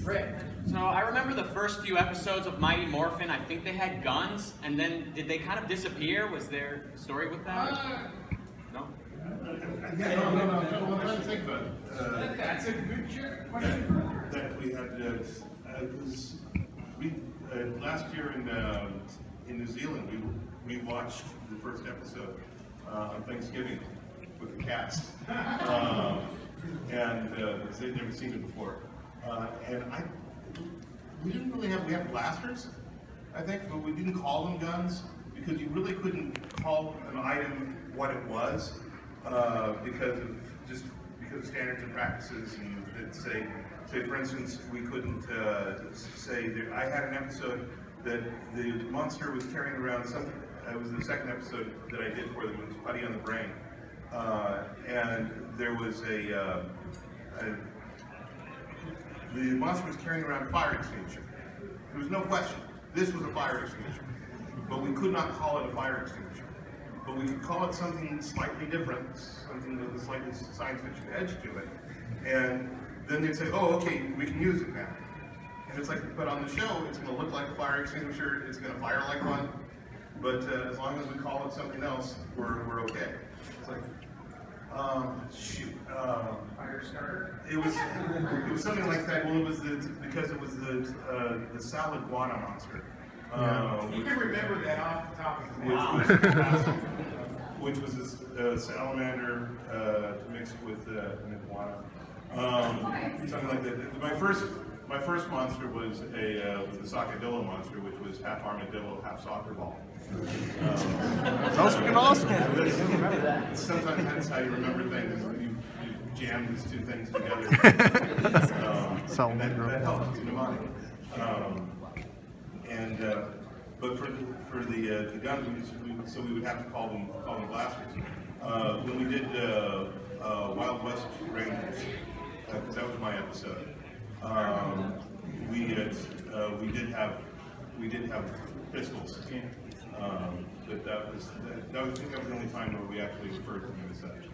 Rick. So I remember the first few episodes of Mighty Morphin. I think they had guns, and then did they kind of disappear? Was there a story with that? No. Yeah, no. What do you think about it? That's a good question. That we had, because we last year in New Zealand, we watched the first episode on Thanksgiving with the cast, and they'd never seen it before, and we didn't really have, we had blasters, I think, but we didn't call them guns because you really couldn't call an item what it was because of standards and practices, and that say for instance, we couldn't say that I had an episode that the monster was carrying around something. It was the second episode that I did for them. It was Putty on the Brain, and there was the monster was carrying around a fire extinguisher. There was no question. This was a fire extinguisher, but we could not call it a fire extinguisher. But we could call it something slightly different, something with a slightly science fiction edge to it, and then they'd say, "Oh, okay, we can use it now." And it's like, but on the show, it's going to look like a fire extinguisher. It's going to fire like one. But as long as we call it something else, we're okay. It's like, shoot. Fire starter? It was something like that. Well, it was because it was the salad guana monster. You can remember that off the top of your Wow. head. Which was this salamander mixed with an iguana. Something like that. My first monster was a sacadillo monster, which was half armadillo, half soccer ball. That's freaking awesome. Sometimes that's how you remember things. You jam these two things together. And that helps. It's mnemonic. But for the guns, so we would have to call them blasters. When we did Wild West Rangers, because that was my episode, we did have pistols. But I think that was the only time where we actually referred to them as such.